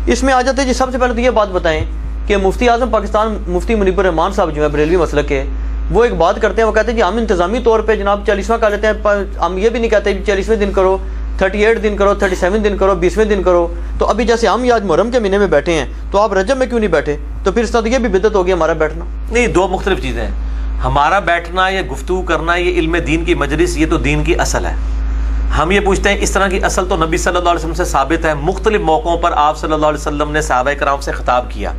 اس میں آ جاتے ہیں جی. سب سے پہلے تو یہ بات بتائیں کہ مفتی اعظم پاکستان مفتی منیب الرحمان صاحب جو ہے بریلوی مسلک کے, وہ ایک بات کرتے ہیں, وہ کہتے ہیں جی ہم انتظامی طور پہ جناب 40واں کر لیتے ہیں, ہم یہ بھی نہیں کہتے 40ویں دن کرو, 38 دن کرو, 37 دن کرو, 20ویں دن کرو. تو ابھی جیسے ہم آج محرم کے مہینے میں بیٹھے ہیں, تو آپ رجب میں کیوں نہیں بیٹھے؟ تو پھر اس طرح یہ بھی بدعت ہوگی ہمارا بیٹھنا. نہیں, دو مختلف چیزیں ہیں. ہمارا بیٹھنا یا گفتگو کرنا یہ علم دین کی مجلس, یہ تو دین کی اصل ہے. ہم یہ پوچھتے ہیں اس طرح کی اصل تو نبی صلی اللہ علیہ وسلم سے ثابت ہے. مختلف موقعوں پر آپ صلی اللہ علیہ وسلم نے صحابہ کرام سے خطاب کیا.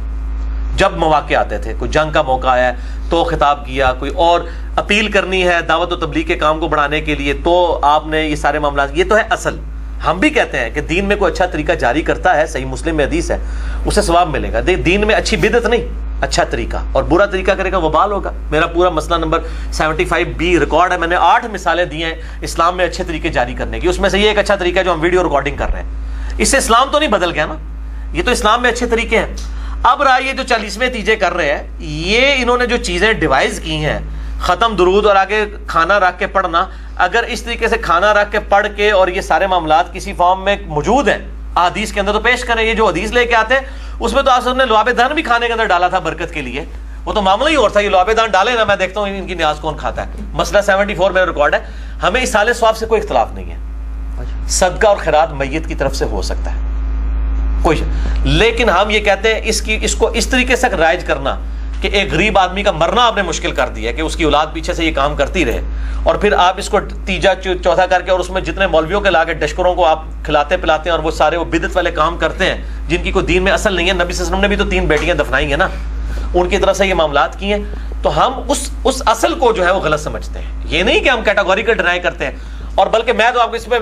جب مواقع آتے تھے, کوئی جنگ کا موقع آیا تو خطاب کیا, کوئی اور اپیل کرنی ہے دعوت و تبلیغ کے کام کو بڑھانے کے لیے, تو آپ نے یہ سارے معاملات, یہ تو ہے اصل. ہم بھی کہتے ہیں کہ دین میں کوئی اچھا طریقہ جاری کرتا ہے, صحیح مسلم میں حدیث ہے, اسے ثواب ملے گا. دین میں اچھی بدعت نہیں, اچھا طریقہ, اور برا طریقہ کرے گا وبال ہوگا. میرا پورا مسئلہ نمبر 75B ریکارڈ ہے, میں نے 8 مثالیں دی ہیں اسلام میں اچھے طریقے جاری کرنے کی. اس میں سے یہ ایک اچھا طریقہ ہے جو ہم ویڈیو ریکارڈنگ کر رہے ہیں. اس سے اسلام تو نہیں بدل گیا نا, یہ تو اسلام میں اچھے طریقے ہیں. اب رہا یہ جو 40ویں تیجے کر رہے ہیں, یہ انہوں نے جو چیزیں ڈیوائز کی ہیں, ختم درود اور آگے کھانا رکھ کے پڑھنا, اگر اس طریقے سے کھانا رکھ کے پڑھ کے اور یہ سارے معاملات کسی فارم میں موجود ہیں حدیث کے اندر تو پیش کریں. یہ جو حدیث لے کے آتے ہیں اس میں تو آپ نے لعاب دان بھی کھانے کے اندر ڈالا تھا برکت کے لیے, وہ تو معاملہ ہی اور تھا. یہ لعاب دان ڈالے نا, میں دیکھتا ہوں ان کی نیاز کون کھاتا ہے. مسئلہ 74 میں ریکارڈ ہے. ہمیں اصال ثواب سے کوئی اختلاف نہیں ہے. صدقہ اور خیرات میت کی طرف سے ہو سکتا ہے کوئی, لیکن ہم یہ کہتے ہیں اس کو اس طریقے سے رائج کرنا کہ ایک غریب آدمی کا مرنا آپ نے مشکل کر دیا کہ اس کی اولاد پیچھے سے یہ کام کرتی رہے, اور پھر آپ اس کو تیجا چوتھا کر کے اور اس میں جتنے مولویوں کے لا کے ڈشکروں کو آپ کھلاتے پلاتے ہیں, اور وہ سارے وہ بدعت والے کام کرتے ہیں جن کی کوئی دین میں اصل نہیں ہے. نبی صلی اللہ علیہ وسلم نے بھی تو 3 بیٹیاں دفنائی ہیں نا, ان کی طرف سے یہ معاملات کی ہیں. تو ہم اس اصل کو جو ہے وہ غلط سمجھتے ہیں. یہ نہیں کہ ہم کیٹاگوریکل ڈینائی کرتے ہیں, اور بلکہ میں تو آپ کو اس پہ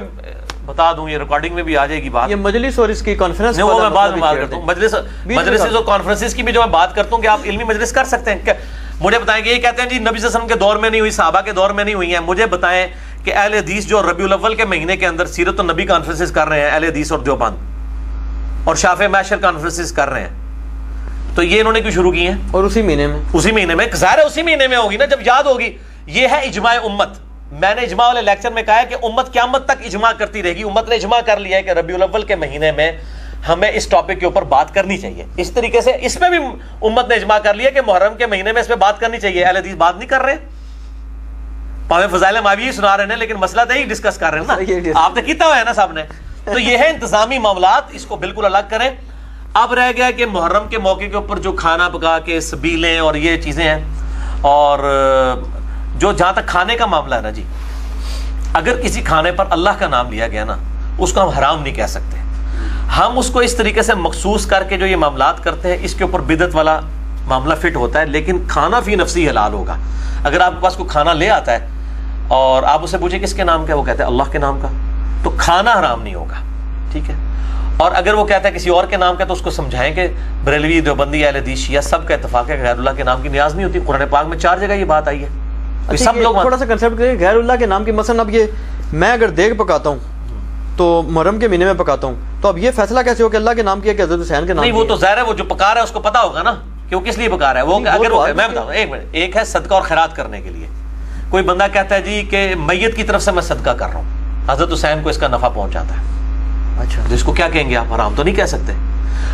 بتا دوں, یہ ریکارڈنگ میں بھی آ جائے گی بات, یہ مجلس اور اس کی کانفرنس میں بعد میں بات کرتا ہوں. مجلس اور کانفرنسز کی بھی جو میں بات کرتا ہوں کہ آپ علمی مجلس کر سکتے ہیں. مجھے بتائیں کہ یہ کہتے ہیں جی نبی صلی اللہ علیہ وسلم کے دور میں نہیں ہوئی, صحابہ کے دور میں نہیں ہوئی ہیں. مجھے بتائیں کہ اہل حدیث جو ربیع الاول کے مہینے کے اندر سیرت النبی کانفرنسز کر رہے ہیں, اہل حدیث اور دیوبند اور شافعی معاشر کانفرنسز کر رہے ہیں, تو یہ انہوں نے کیوں شروع کی ہیں؟ اور اسی مہینے میں ظاہر ہے اسی مہینے میں ہوگی نا, جب یاد ہوگی. یہ ہے اجماع امت. میں نے اجماع والے لیکچر میں کہا ہے کہ امت قیامت تک اجماع کرتی رہے گی. امت نے اجماع کر لیا ہے کہ ربیع الاول کے مہینے میں ہمیں اس ٹاپک کے اوپر بات کرنی چاہیے. اس طریقے سے اس میں بھی امت نے اجماع کر لیا کہ محرم کے مہینے میں اس پہ بات کرنی چاہیے. اہل حدیث بات نہیں کر رہے, پاویں فضائل ماوی سنا رہے ہیں, لیکن مسئلہ تو یہی ڈسکس کر رہے ہیں نا, آپ نے کیتا ہوا ہے نا صاحب نے. تو یہ ہے انتظامی معاملات, اس کو بالکل الگ کریں. اب رہ گیا کہ محرم کے موقع کے اوپر جو کھانا پکا کے سبیلیں اور یہ چیزیں ہیں, اور جو جہاں تک کھانے کا معاملہ ہے نا جی, اگر کسی کھانے پر اللہ کا نام لیا گیا نا, اس کو ہم حرام نہیں کہہ سکتے. ہم اس کو اس طریقے سے مخصوص کر کے جو یہ معاملات کرتے ہیں, اس کے اوپر بدعت والا معاملہ فٹ ہوتا ہے. لیکن کھانا فی نفسی حلال ہوگا. اگر آپ کے پاس کوئی کھانا لے آتا ہے اور آپ اسے پوچھیں کس کے نام کا, وہ کہتا ہے اللہ کے نام کا, تو کھانا حرام نہیں ہوگا, ٹھیک ہے. اور اگر وہ کہتا ہے کسی اور کے نام کا, تو اس کو سمجھائیں کہ بریلوی, دیوبندی, اہل حدیث, شیعہ سب کا اتفاق ہے کہ غیر اللہ کے نام کی نیاز نہیں ہوتی. قرآن پاک میں 4 جگہ یہ بات آئی ہے. سب لوگ تھوڑا سا کنسیپٹ کریں غیر اللہ کے نام کی. مثلا اب یہ میں اگر دیگ پکاتا ہوں تو محرم کے مہینے میں پکاتا ہوں, تو اب یہ فیصلہ کیسے ہو کہ اللہ کے نام کیا کہ حضرت حسین کے نام؟ نہیں, وہ تو ظاہر ہے وہ جو پکا رہا ہے اس کو پتا ہوگا نا کہ وہ کس لیے پکا رہا ہے. وہ اگر میں بتاؤں, ایک منٹ, ایک ہے صدقہ اور خیرات کرنے کے لیے. کوئی بندہ کہتا ہے جی کہ میت کی طرف سے میں صدقہ کر رہا ہوں, حضرت حسین کو اس کا نفع پہنچاتا ہے. اچھا, تو اس کو کیا کہیں گے آپ؟ حرام تو نہیں کہہ سکتے.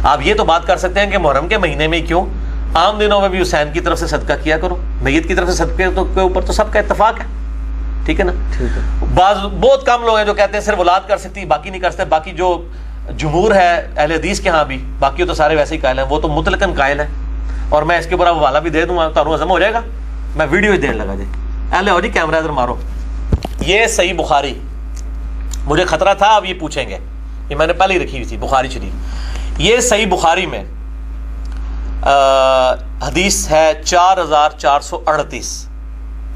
آپ یہ تو بات کر سکتے ہیں کہ محرم کے مہینے میں کیوں, عام دنوں میں بھی حسین کی طرف سے صدقہ کیا کرو. میت کی طرف سے صدقے کے اوپر تو سب کا اتفاق ہے, ٹھیک ہے نا. بعض بہت کم لوگ ہیں جو کہتے ہیں صرف اولاد کر سکتی, باقی نہیں کر سکتے. باقی جو جمہور ہے اہل حدیث کے ہاں بھی, باقی تو سارے ویسے ہی قائل ہیں, وہ تو مطلقاً قائل ہیں. اور میں اس کے اوپر حوالہ بھی دے دوں گا, تو ہضم ہو جائے گا. میں ویڈیو ہی دینے لگا جی. اہل ہو جی, کیمرہ ادھر مارو. یہ صحیح بخاری, مجھے خطرہ تھا اب یہ پوچھیں گے, یہ میں نے پہلے ہی رکھی ہوئی تھی بخاری شریف. یہ صحیح بخاری میں حدیث ہے 4438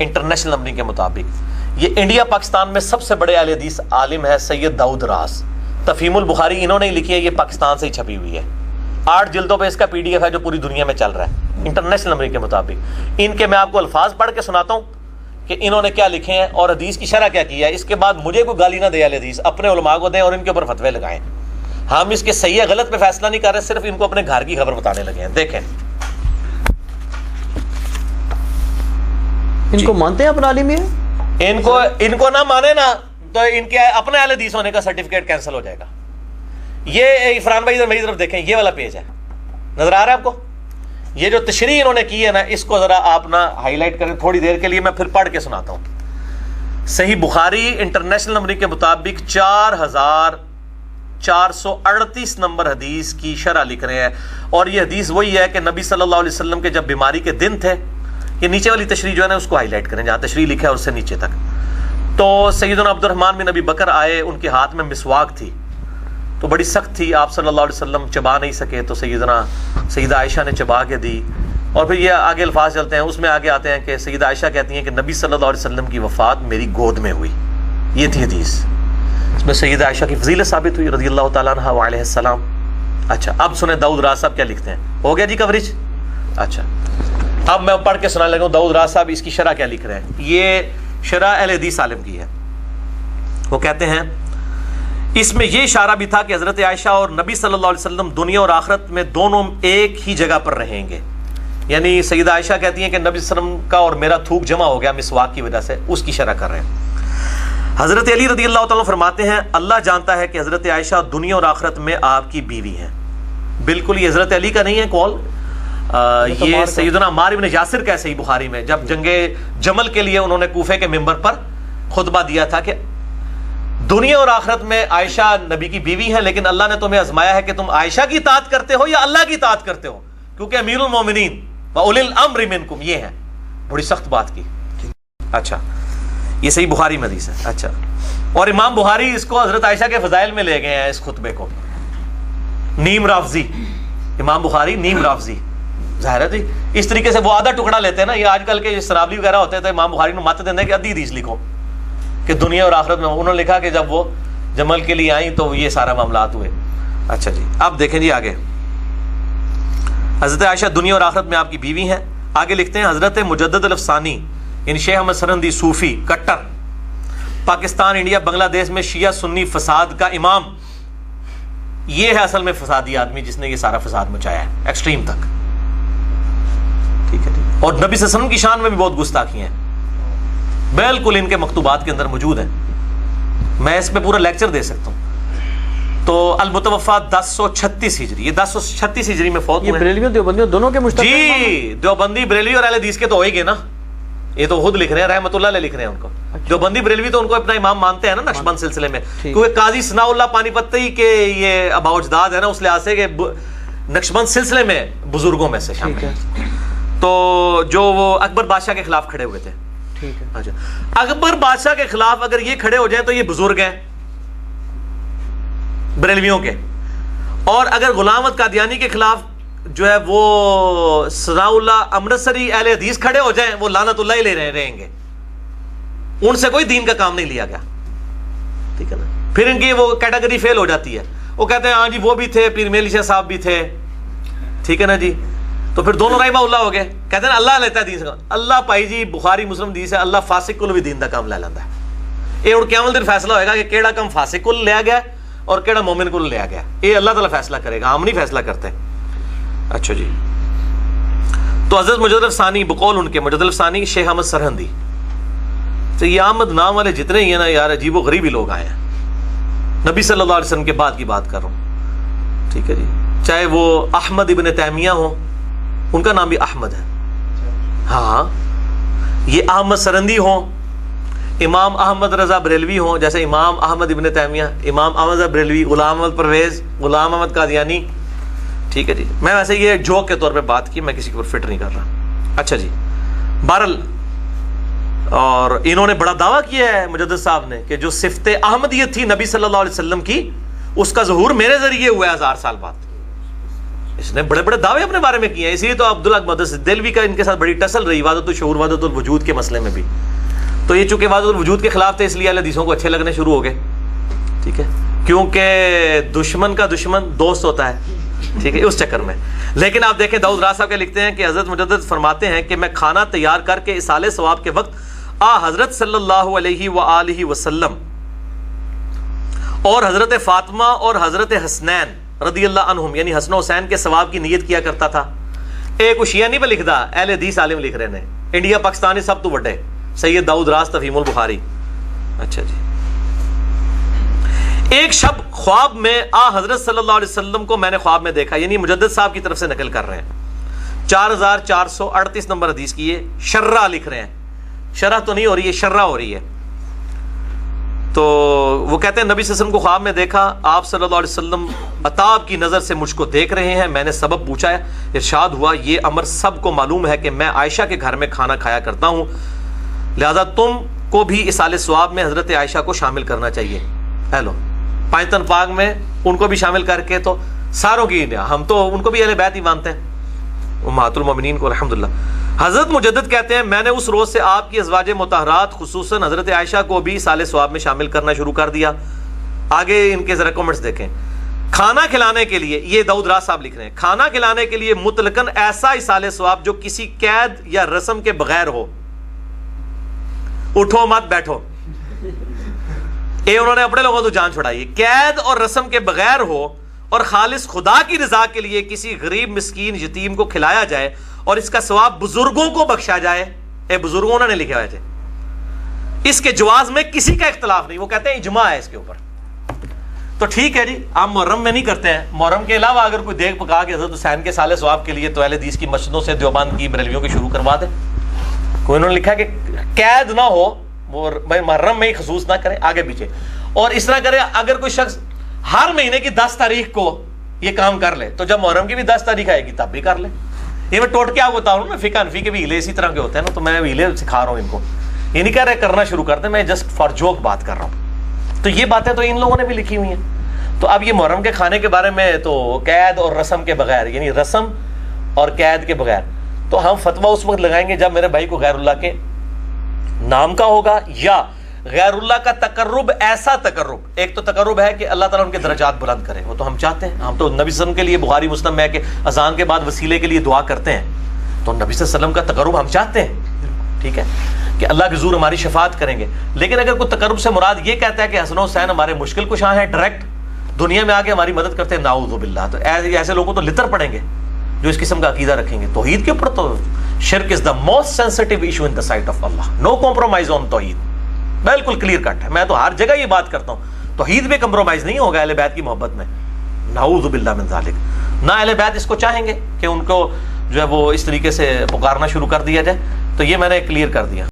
انٹرنیشنل نمبرنگ کے مطابق. یہ انڈیا پاکستان میں سب سے بڑے اہل حدیث عالم ہے سید داؤد راز. تفہیم البخاری انہوں نے ہی لکھی ہے, یہ پاکستان سے ہی چھپی ہوئی ہے. 8 جلدوں پہ اس کا PDF ہے جو پوری دنیا میں چل رہا ہے انٹرنیشنل نمبرنگ کے مطابق. ان کے میں آپ کو الفاظ پڑھ کے سناتا ہوں کہ انہوں نے کیا لکھے ہیں اور حدیث کی شرح کیا کی ہے. اس کے بعد مجھے کوئی گالی نہ دے اہل حدیث, اپنے علماء کو دیں اور ان کے اوپر فتوے لگائیں. ہم اس کے صحیح غلط پہ فیصلہ نہیں کر رہے, صرف ان کو اپنے گھر کی خبر بتانے لگے ہیں. دیکھیں, ان کو مانتے ہیں اپنا عالم, ان کو نہ مانے نا تو ان کے اپنے اہل حدیث ہونے کا سرٹیفکیٹ کینسل ہو جائے گا. یہ فرحان بھائی ادھر میری طرف دیکھیں, یہ والا پیج ہے, نظر آ رہا ہے آپ کو؟ یہ جو تشریح انہوں نے کی ہے نا, اس کو ذرا آپ نا ہائی لائٹ کریں تھوڑی دیر کے لیے, میں پھر پڑھ کے سناتا ہوں. صحیح بخاری انٹرنیشنل نمبر کے مطابق 4438 نمبر حدیث کی شرح لکھ رہے ہیں, اور یہ حدیث وہی ہے کہ نبی صلی اللہ علیہ وسلم کے جب بیماری کے دن تھے, یہ نیچے والی تشریح جو ہے نا اس کو ہائی لائٹ کریں, جہاں تشریح لکھا ہے اس سے نیچے تک. تو سیدنا عبد الرحمن بن ابی بکر آئے, ان کے ہاتھ میں مسواک تھی, تو بڑی سخت تھی, آپ صلی اللہ علیہ وسلم چبا نہیں سکے, تو سیدہ عائشہ نے چبا کے دی. اور پھر یہ آگے الفاظ چلتے ہیں, اس میں آگے آتے ہیں کہ سیدہ عائشہ کہتی ہیں کہ نبی صلی اللہ علیہ وسلم کی وفات میری گود میں ہوئی. یہ تھی حدیث, اس میں سیدہ عائشہ کی فضیلت ثابت ہوئی رضی اللہ تعالیٰ عنہ وعلیہ السلام. اچھا اب سنیں داؤد راز صاحب کیا لکھتے ہیں. ہو گیا جی کوریج؟ اچھا اب میں پڑھ کے سنانے لگا ہوں داؤد راز صاحب اس کی شرح کیا لکھ رہے ہیں. یہ شرح اہل حدیث عالم کی ہے. وہ کہتے ہیں اس میں یہ اشارہ بھی تھا کہ حضرت عائشہ اور نبی صلی اللہ علیہ وسلم دنیا اور آخرت میں دونوں ایک ہی جگہ پر رہیں گے. یعنی سیدہ عائشہ کہتی ہیں کہ نبی صلی اللہ علیہ وسلم کا اور میرا تھوک جمع ہو گیا مسواک کی وجہ سے, اس کی شرح کر رہے ہیں. حضرت علی رضی اللہ تعالیٰ فرماتے ہیں اللہ جانتا ہے کہ حضرت عائشہ دنیا اور آخرت میں آپ کی بیوی ہیں. بالکل یہ حضرت علی کا نہیں ہے قول, یہ سیدنا عمار بن یاسر کا ہے صحیح بخاری میں, جب جنگ جمل کے لیے انہوں نے کوفے کے منبر پر خطبہ دیا تھا کہ دنیا اور آخرت میں عائشہ نبی کی بیوی ہے, لیکن اللہ نے تمہیں آزمایا ہے کہ تم عائشہ کی اطاعت کرتے ہو یا اللہ کی اطاعت کرتے ہو, کیونکہ امیر المومنین وَأُولِي الْأَمْرِ مِنْكُمْ یہ ہے. بڑی سخت بات کی. اچھا یہ صحیح بخاری میں حدیث ہے. اچھا اور امام بخاری اس کو حضرت عائشہ کے فضائل میں لے گئے ہیں, اس خطبے کو نیم رافضی, امام بخاری نیم رافضی. ظاہر ہے جی اس طریقے سے وہ آدھا ٹکڑا لیتے ہیں نا, یہ آج کل کے سرابلی وغیرہ ہوتے ہیں تو امام بخاری نے مت دینا کہ ادھی حدیث لکھو کہ دنیا اور آخرت میں. انہوں نے لکھا کہ جب وہ جمل کے لیے آئیں تو یہ سارا معاملات ہوئے. اچھا جی اب دیکھیں جی آگے, حضرت عائشہ دنیا اور آخرت میں آپ کی بیوی ہیں. آگے لکھتے ہیں حضرت مجدد الافسانی یعنی شیخ احمد سرہندی صوفی کٹر, پاکستان انڈیا بنگلہ دیش میں شیعہ سنی فساد کا امام, یہ ہے اصل میں فسادی آدمی جس نے یہ سارا فساد مچایا ہے ایکسٹریم تک. ٹھیک ہے, اور نبی صلی اللہ علیہ وسلم کی شان میں بھی بہت گستاخی ہیں, بالکل ان کے مکتوبات کے اندر موجود ہیں. میں اس پہ پورا لیکچر دے سکتا ہوں. تو المتوفا 1036 ہجری, یہ 1036 ہجری میں فوت ہوئے. بریلویوں دیوبندیوں دونوں کے مشترک جی دیوبندی بریلوی اور اہل حدیث کے تو ہو ہی گئے نا, یہ تو خود لکھ رہے ہیں رحمۃ اللہ علیہ لکھ رہے ہیں ان کو. دیوبندی بریلوی تو ان کو اپنا امام مانتے ہیں نا نقشبند سلسلے میں, کیونکہ قاضی ثناء اللہ پانی پتی کے یہ ابا اجداد ہے نا, اس لحاظ سے کہ نقشبند سلسلے میں بزرگوں میں سے شامل ہیں. تو جو وہ اکبر بادشاہ کے خلاف کھڑے ہوئے تھے. اچھا اکبر بادشاہ کے خلاف اگر یہ کھڑے ہو جائیں تو یہ بزرگ ہیں بریلویوں کے, اور اگر غلام احمد قادیانی کے خلاف جو ہے وہ ثناء اللہ امرتسری اہل حدیث کھڑے ہو جائیں, وہ لعنت اللہ ہی لے رہیں گے, ان سے کوئی دین کا کام نہیں لیا گیا. ٹھیک ہے نا, پھر ان کی وہ کیٹیگری فیل ہو جاتی ہے. وہ کہتے ہیں ہاں جی وہ بھی تھے, پیر میلی شاہ صاحب بھی تھے, ٹھیک ہے نا جی, تو پھر دونوں رحمہ اللہ ہو گئے. کہتے ہیں اللہ لیتا ہے دین سے, اللہ پائی جی بخاری مسلم حدیث ہے, اللہ فاسق کو بھی دین کا کام لے لیتا ہے. یہ اور قیامت دن فیصلہ ہوئے گا کہ کیڑا کم فاسق کو لیا گیا اور کیڑا مومن کو لیا گیا, یہ اللہ تعالیٰ فیصلہ کرے گا, ہم نہیں فیصلہ کرتے. اچھا جی, تو حضرت مجدد الافسانی بقول ان کے مجدد الافسانی شیخ احمد سرہندی, تو یہ احمد نام والے جتنے ہی ہیں نا یار عجیب و غریب ہی لوگ آئے ہیں. نبی صلی اللہ علیہ وسلم کے بعد کی بات کر رہا ہوں. ٹھیک ہے جی, چاہے وہ احمد ابن تیمیہ ہو, ان کا نام بھی احمد ہے, ہاں یہ احمد سرہندی ہوں, امام احمد رضا بریلوی ہوں, جیسے امام احمد ابن تیمیہ, امام احمد رضا بریلوی, غلام احمد پرویز, غلام احمد قادیانی. ٹھیک ہے جی, میں ویسے یہ جوک کے طور پہ بات کی, میں کسی کے اوپر فٹ نہیں کر رہا. اچھا جی, بہرحال اور انہوں نے بڑا دعویٰ کیا ہے مجدد صاحب نے کہ جو صفت احمدیت تھی نبی صلی اللہ علیہ وسلم کی, اس کا ظہور میرے ذریعے ہوا ہے 1000 سال بعد. اس نے بڑے بڑے دعوے اپنے بارے میں کیے ہیں, اسی لیے تو عبداللہ محدث دہلوی کا ان کے ساتھ بڑی ٹسل رہی وحدت الشعور وحدت الوجود کے مسئلے میں بھی. تو یہ چونکہ وحدت الوجود کے خلاف تھے, اس لیے اہل حدیثوں کو اچھے لگنے شروع ہو گئے. ٹھیک ہے, کیونکہ دشمن کا دشمن دوست ہوتا ہے. ٹھیک ہے, اس چکر میں. لیکن آپ دیکھیں داؤد راز صاحب کے لکھتے ہیں کہ حضرت مجدد فرماتے ہیں کہ میں کھانا تیار کر کے اصال ثواب کے وقت حضرت صلی اللہ علیہ وآلہ وسلم اور حضرت فاطمہ اور حضرت حسنین رضی اللہ عنہم یعنی حسن و حسین کے ثواب کی نیت کیا کرتا تھا. ایک شیعہ نہیں پہ لکھتا, اہل حدیث عالم لکھ رہے ہیں, انڈیا پاکستان سب تو بڑے, سید داؤد راز تفہیم البخاری. اچھا جی, ایک شب خواب میں آ حضرت صلی اللہ علیہ وسلم کو میں نے خواب میں دیکھا، یعنی مجدد صاحب کی طرف سے نقل کر رہے ہیں، 4438 نمبر حدیث کی یہ شرح لکھ رہے ہیں، شرح تو نہیں ہو رہی ہے، شرح ہو رہی ہے. تو وہ کہتے ہیں نبی صلی اللہ علیہ وسلم کو خواب میں دیکھا، آپ صلی اللہ علیہ وسلم عطاب کی نظر سے مجھ کو دیکھ رہے ہیں. میں نے سبب پوچھا ہے، ارشاد ہوا یہ امر سب کو معلوم ہے کہ میں عائشہ کے گھر میں کھانا کھایا کرتا ہوں، لہذا تم کو بھی اصال ثواب میں حضرت عائشہ کو شامل کرنا چاہیے. ہیلو 5 تن پاک میں ان کو بھی شامل کر کے تو ساروں کی، ہم تو ان کو بھی اہل بیت ہی مانتے ہیں، امہات المومنین کو الحمدللہ. حضرت مجدد کہتے ہیں میں نے اس روز سے آپ کی ازواج مطہرات خصوصاً حضرت عائشہ کو بھی اصال ثواب میں شامل کرنا شروع کر دیا. آگے ان کے ذرا کمنٹس دیکھیں. کھانا کھلانے کے لیے، یہ داؤد راز صاحب لکھ رہے ہیں، کھانا کھلانے کے لیے مطلقاً ایسا اصال ثواب جو کسی قید یا رسم کے بغیر ہو. اٹھو مت بیٹھو، انہوں نے اپنے لوگوں تو جان چھڑائی. قید اور رسم کے بغیر ہو اور خالص خدا کی رضا کے لیے کسی غریب مسکین یتیم کو کھلایا جائے اور اس کا ثواب بزرگوں کو بخشا جائے. بزرگوں نے لکھا ہوا ہے، اس کے جواز میں کسی کا اختلاف نہیں. وہ کہتے ہیں اجماع ہے اس کے اوپر. تو ٹھیک ہے جی، آپ محرم میں نہیں کرتے ہیں، محرم کے علاوہ اگر کوئی دیکھ پکا کے حضرت حسین کے سال ثواب کے لیے تو اہل حدیث کی مسجدوں سے دیوبند کی بریلویوں کی شروع کروا دیں. کوئی انہوں نے لکھا کہ قید نہ ہو، وہ محرم میں ہی خصوص نہ کرے آگے پیچھے. اور اس طرح کرے اگر کوئی شخص ہر مہینے کی 10 تاریخ کو یہ کام کر لے تو جب محرم کی بھی 10 تاریخ آئے گی تب بھی کر لے. یہ میں ٹوٹ کے آپ بتا رہا ہوں نا، فقہ حنفی کے بھی ہیلے اسی طرح کے ہوتے ہیں نا، تو میں ہیلے سکھا رہا ہوں ان کو. یہ نہیں کہہ رہے کرنا شروع کر دیں، میں جسٹ فار جوک بات کر رہا ہوں. تو یہ باتیں تو ان لوگوں نے بھی لکھی ہوئی ہیں. تو اب یہ محرم کے کھانے کے بارے میں تو قید اور رسم کے بغیر، یعنی رسم اور قید کے بغیر، تو ہم فتویٰ اس وقت لگائیں گے جب میرے بھائی کو غیر اللہ کے نام کا ہوگا، یا غیر اللہ کا تقرب. ایسا تقرب، ایک تو تقرب ہے کہ اللہ تعالیٰ ان کے درجات بلند کرے، وہ تو ہم چاہتے ہیں. ہم تو نبی صلی اللہ علیہ وسلم کے لیے بخاری مسلم میں ہے کہ اذان کے بعد وسیلے کے لیے دعا کرتے ہیں، تو نبی صلی اللہ علیہ وسلم کا تقرب ہم چاہتے ہیں. ٹھیک ہے کہ اللہ کے حضور ہماری شفاعت کریں گے. لیکن اگر کوئی تقرب سے مراد یہ کہتا ہے کہ حسن و حسین ہمارے مشکل کشاں ہیں، ڈائریکٹ دنیا میں آ کے ہماری مدد کرتے ہیں، نعوذ باللہ، تو ایسے لوگوں تو لتر پڑیں گے جو اس قسم کا عقیدہ رکھیں گے. توحید کے اوپر تو شرک is the most sensitive issue in the sight of اللہ. نو کمپرومائز آن توحید، بالکل کلیئر کٹ ہے. میں تو ہر جگہ یہ بات کرتا ہوں، توحید میں کمپرومائز نہیں ہوگا اہل بیت کی محبت میں، نعوذ باللہ من ذالک. نہ اہل بیت اس کو چاہیں گے کہ ان کو جو ہے وہ اس طریقے سے پکارنا شروع کر دیا جائے. تو یہ میں نے کلیئر کر دیا.